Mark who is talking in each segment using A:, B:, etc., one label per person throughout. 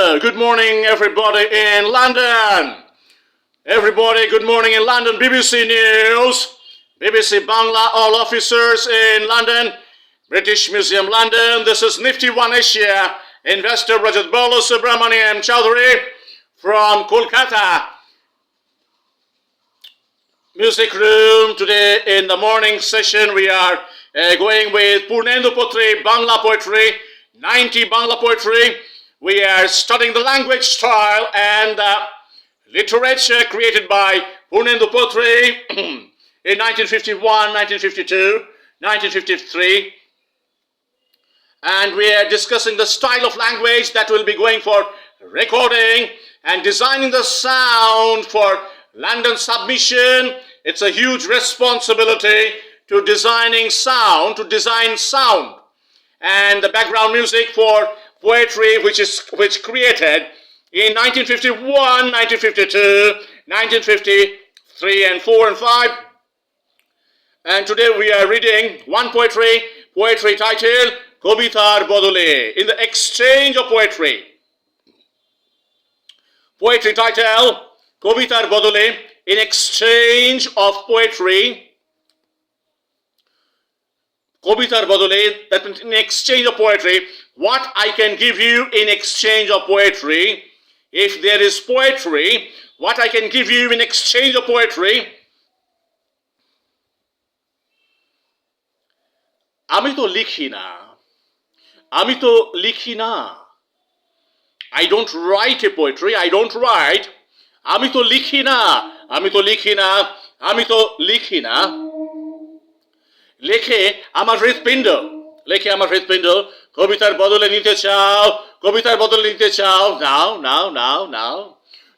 A: Good morning, everybody in London. Everybody, good morning in London. BBC News, BBC Bangla, all officers in London, British Museum, London. This is Nifty One Asia. Investor Rajat Bala On from Kolkata. Music room. Today in the morning session, we are going with Purnendu Potri, Bangla poetry, 90 Bangla poetry. We are studying the language style and literature created by Purnendu Potri in 1951, 1952, 1953. And we are discussing the style of language that will be going for recording and designing the sound for London submission. It's a huge responsibility to designing sound, and the background music for poetry which created in 1951, 1952, 1953, and 4 and 5. And today we are reading one poetry titled Kobitar Bodole, in the exchange of poetry. Poetry title Kobitar Bodole, in exchange of poetry. Kobitar Bodole, that means in exchange of poetry, what I can give you in exchange of poetry. If there is poetry, what I can give you in exchange of poetry. আমি তো লিখি না। I don't write a poetry. I don't write. আমি তো লিখি না। লেখে আমার হৃৎপিণ্ড। কবিতার বদলে নিতে চাও। নাও।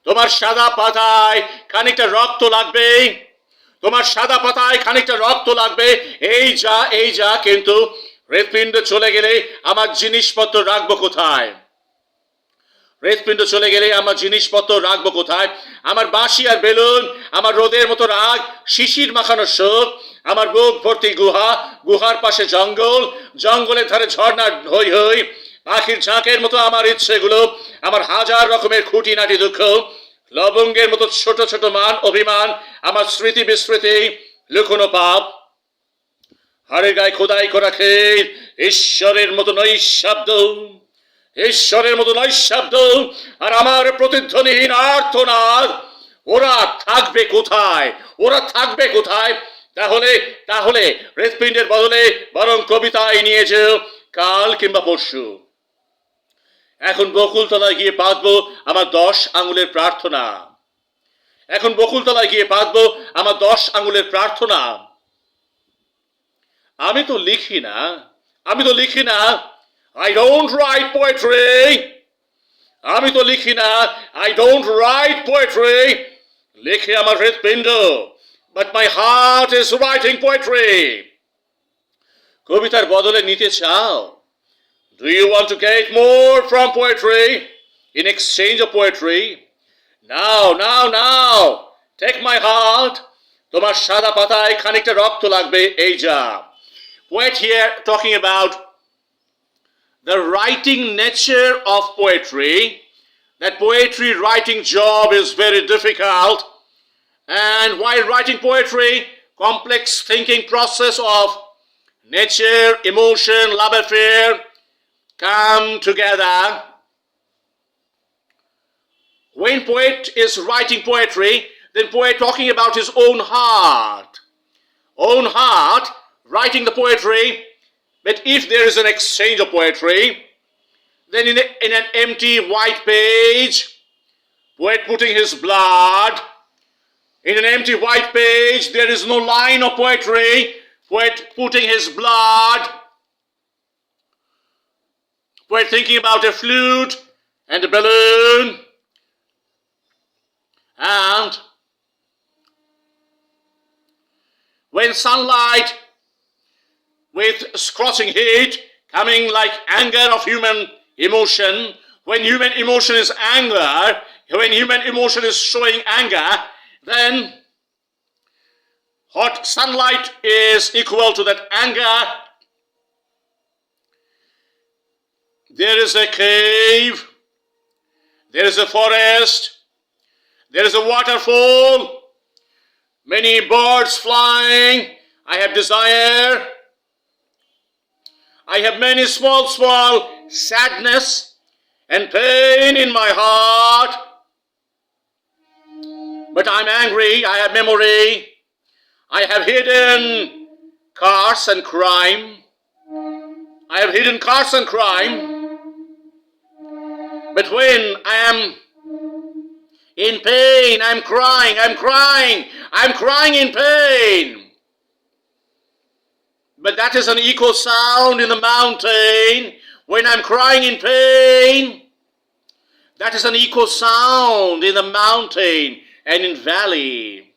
A: তোমার সাদা পাতায় খানিকটা রক্ত লাগবে। এই যা কিন্তু হৃৎপিণ্ড চলে গেলে আমার জিনিসপত্র রাখবো কোথায়? আমার বাঁশি আর বেলুন, আমার রোদের মতো রাগ, শিশির মাখানো শোক, আমার বুক ভর্তি গুহার পাশে জঙ্গলের ধারে ঝর্ণা হই, পাখির ঝাঁকের মতো আমার ইচ্ছেগুলো, আমার হাজার রকমের খুঁটিনাটি দুঃখ, লবঙ্গের মতো ছোট ছোট অভিমান, আমার স্মৃতি বিস্মৃতি, লুকোনো পাপ, হাড়ের গায়ে খোদাই করা খেল, ঈশ্বরের মতো নৈশব্দ, আর আমার প্রতিধ্বনিহীন আর্তনাদ। ওরা থাকবে কোথায়? তাহলে হৃৎপিণ্ডের বদলে বরং কবিতায় নিয়ে যেও কাল কিংবা পরশু। এখন বকুলতলায় গিয়ে বাঁধবো আমার 10 আঙুলের প্রার্থনা। আমি তো লিখি না। I don't write poetry. লেখে আমার হৃৎপিণ্ড, but my heart is writing poetry. কবিতার বদলে নিতে চাও? Do you want to get more from poetry in exchange of poetry? Now. Take my heart. তোমার সাদা পাতায় খানিকটা রক্ত লাগবে, এই যা। Poet here talking about the writing nature of poetry. That poetry writing job is very difficult. And while writing poetry, complex thinking process of nature, emotion, love affair come together. When poet is writing poetry, then poet talking about his own heart, writing the poetry. But if there is an exchange of poetry, then in an empty white page, poet putting his blood. In an empty white page, there is no line of poetry. Poet putting his blood. Poet thinking about a flute and a balloon. And when sunlight with scorching heat coming like anger of human emotion, when human emotion is anger, when human emotion is showing anger, then hot sunlight is equal to that anger. There is a cave There is a forest. There is a waterfall. Many birds flying. I have desire. I have many small sadness and pain in my heart. But I'm angry. I have memory. I have hidden curse and crime. I have hidden curse and crime. But when I am in pain, I'm crying in pain. But that is an echo sound in the mountain. When I'm crying in pain, that is an echo sound in the mountain and in valley.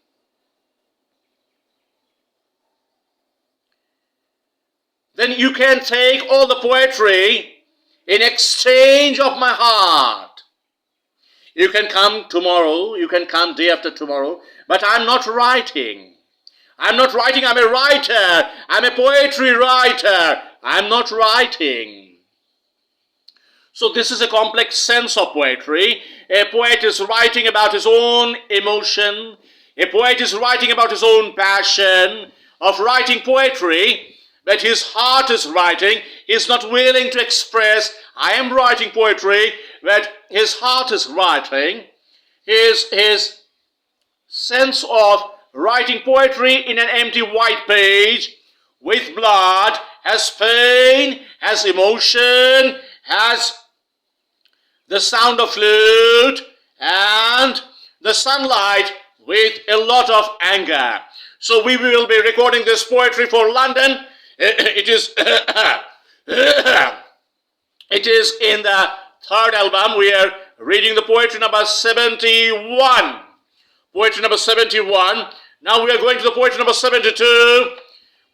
A: Then you can take all the poetry in exchange of my heart. You can come tomorrow, you can come day after tomorrow, but I'm not writing. I'm not writing, I'm a writer. I'm a poetry writer. I'm not writing. So this is a complex sense of poetry. A poet is writing about his own emotion. A poet is writing about his own passion of writing poetry. But his heart is writing. He's not willing to express, I am writing poetry, but his heart is writing. His sense of writing poetry in an empty white page with blood, has pain, has emotion, has the sound of flute, and the sunlight with a lot of anger. So we will be recording this poetry for London. It is in the third album. We are reading the poetry number 71. Poetry number 71. Now we are going to the poetry number 72.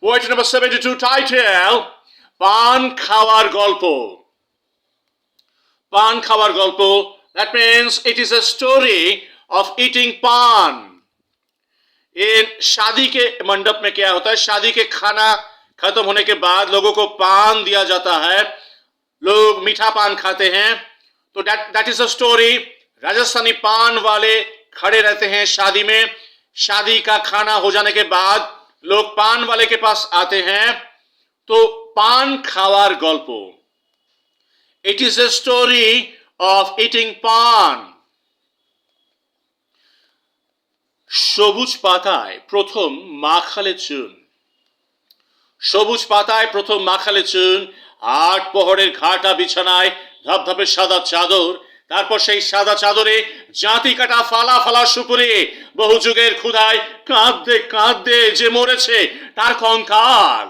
A: Poetry number 72 title, Pan Khawar Golpo. Pan Khawar Golpo. That means it is a story of eating pan. In शादी के मंडप में क्या होता है? शादी के खाना खत्म होने के बाद लोगों को पान दिया जाता है. लोग मीठा पान खाते हैं. तो that is a story. Rajasthani पान वाले खड़े रहते हैं शादी में. शादी का खाना हो जाने के बाद लोग पान वाले के पास आते हैं. तो पान खावार गल्पो. It is a story of eating pan. সবুজ পাতায় প্রথম মাখালে চুন. সবুজ পাতায় প্রথম মাখালে চুন. আট প্রহরের ঘাটা বিছানায় ধপধপে সাদা চাদর. তারপর সেই সাদা চাদরে জাতি কাটা ফালা ফালা সুপুরি. বহু যুগের ক্ষুধায় কাঁদতে কাঁদতে যে মরেছে তার কঙ্কাল.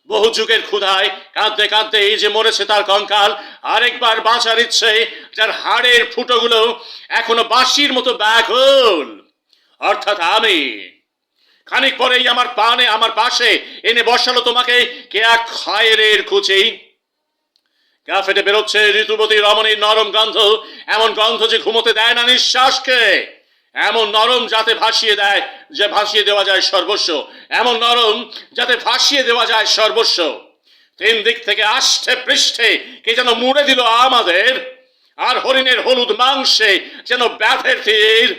A: বহু যুগের ক্ষুধায় কাঁদতে কাঁদতে যে মরেছে তার কঙ্কাল. আরেকবার বাঁচার ইচ্ছে, যার হাড়ের ফুটোগুলো এখনো বাঁশির মতো ব্যাকুল. অর্থাৎ আমি. খানিক পরেই আমার পাশে এনে বসালো তোমাকে কে এক খায়ের কুচি. গা ফেটে বেরোচ্ছে ঋতুবতী রমণীর নরম গন্ধ. এমন গন্ধ যে ঘুমোতে দেয় না নিঃশ্বাসকে. এমন নরম যাতে ভাসিয়ে দেওয়া যায় সর্বস্ব. এমন নরম যাতে ভাসিয়ে দেওয়া যায় সর্বস্ব. তিন দিক থেকে আষ্টে পৃষ্ঠে কে যেন মুড়ে দিল আমাদের. আর হরিণের হলুদ মাংসে যেন ব্যাধের তীর.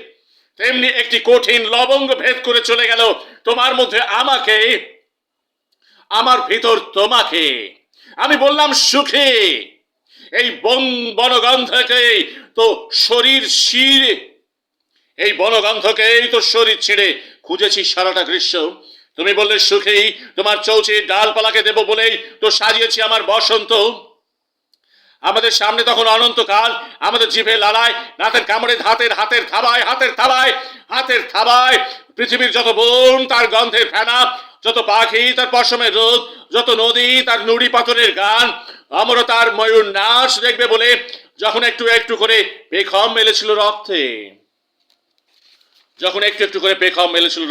A: তেমনি একটি কঠিন লবঙ্গ ভেদ করে চলে গেল তোমার মধ্যে আমাকে, আমার ভিতর তোমাকে. আমি বললাম সুখী. এই বনগন্ধকেই তো শরীর ছিঁড়ে, এই বনগন্ধকেই তো শরীর ছিঁড়ে খুঁজেছি সারাটা গ্রীষ্ম. তুমি বললে সুখী, তোমার চৌচির ডালপালাকে দেব বলেই তো সাজিয়েছি আমার বসন্ত. আমাদের সামনে তখন অনন্তকাল. আমাদের জিভে লালায়, নাতের কামড়ে, হাতের থাবায় পৃথিবীর যত বন তার গন্ধের ফেনা, যত পাখি তার পশমের রোদ, যত নদী তার নুড়ি পাথরের গান, আমরা তার ময়ূর নাচ দেখবে বলে যখন একটু একটু করে পেখম মেলেছিল রক্তে. যখন একটু একটু করে পেখম মেলেছিল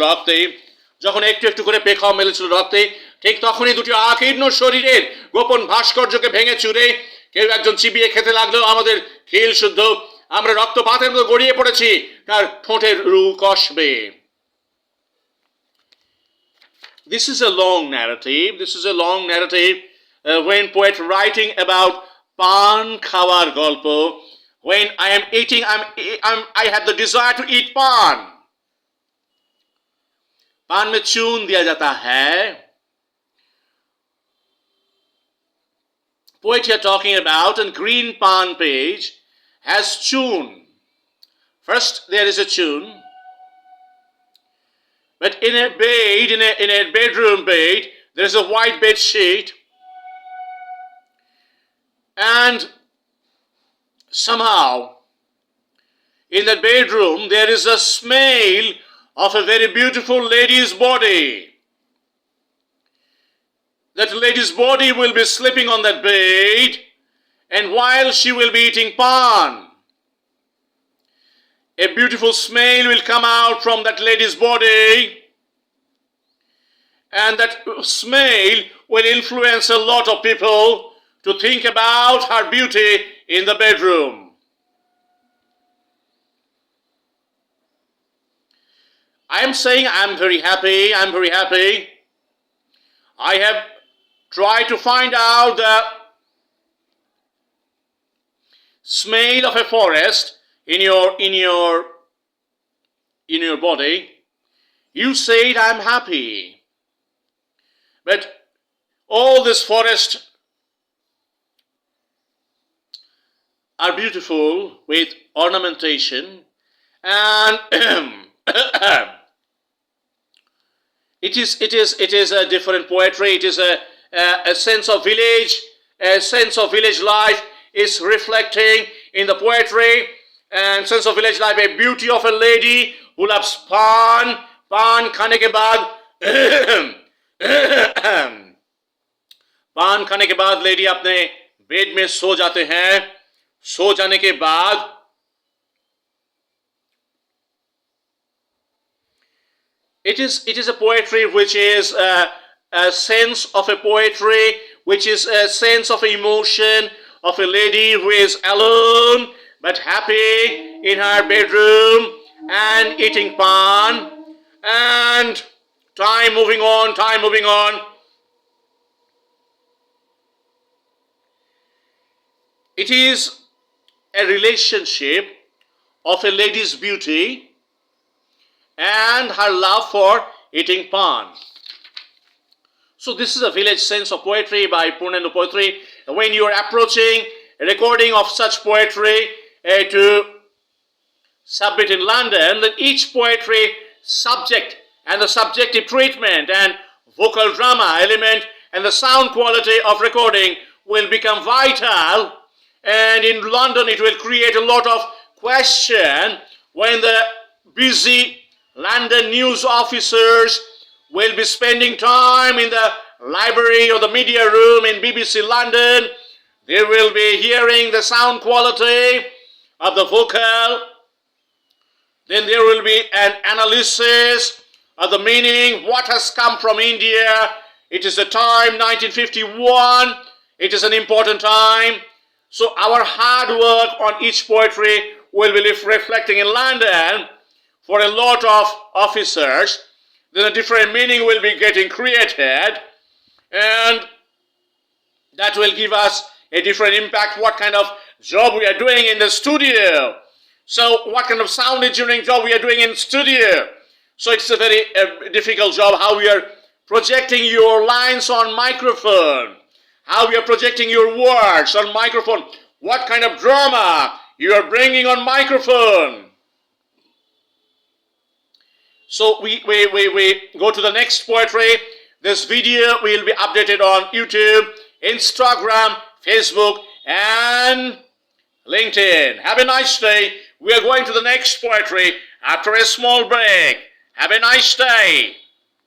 A: রক্তে, ঠিক তখনই দুটি আকীর্ণ শরীরের গোপন ভাস্কর্যকে ভেঙে চুরে কেউ একজন চিবিয়ে খেতে লাগলো আমাদের খিল শুদ্ধ. আমরা রক্তপাতের মতো গড়িয়ে পড়েছি তার ঠোঁটের রু কষবে. This is a long narrative. When poet writing about pan khawar golpo, When I am eating, I have the desire to eat pan. पान में चून दिया जाता है. Poet here talking about on green pan page has chun. First there is a chun, but in a bed, in a bedroom bed, there is a white bed sheet, and somehow in the bedroom there is a smell of a very beautiful lady's body. That lady's body will be sleeping on that bed, and while she will be eating pan, a beautiful smell will come out from that lady's body, and that smell will influence a lot of people to think about her beauty in the bedroom. I am saying I am very happy. I have tried to find out the smell of a forest in your body. You said I am happy. But all this forest are beautiful with ornamentation, and it is a different poetry. It is a sense of village. A sense of village life is reflecting in the poetry, and sense of village life, a beauty of a lady who loves pan. Pan खाने के बाद पान खाने के बाद lady अपने bed में सो जाते हैं. सो जाने के बाद it is a poetry which is a sense of a poetry, which is a sense of emotion of a lady who is alone but happy in her bedroom and eating pan, and time moving on. It is a relationship of a lady's beauty and her love for eating pan. So this is a village sense of poetry by Purnendu Poetry. When you are approaching a recording of such poetry to submit in London, then each poetry subject and the subjective treatment and vocal drama element and the sound quality of recording will become vital, and in London it will create a lot of question when the busy London news officers will be spending time in the library or the media room in BBC London. They will be hearing the sound quality of the vocal. Then there will be an analysis of the meaning, what has come from India. It is the time 1951. It is an important time. So our hard work on each poetry will be reflecting in London for a lot of officers. Then a different meaning will be getting created, and that will give us a different impact, what kind of job we are doing in the studio. So what kind of sound engineering job we are doing in studio. So it's a very difficult job, how we are projecting your lines on microphone, how we are projecting your words on microphone, what kind of drama you are bringing on microphone. So we go to the next poetry. This video will be updated on YouTube, Instagram, Facebook, and LinkedIn. Have a nice day. We are going to the next poetry after a small break. Have a nice day.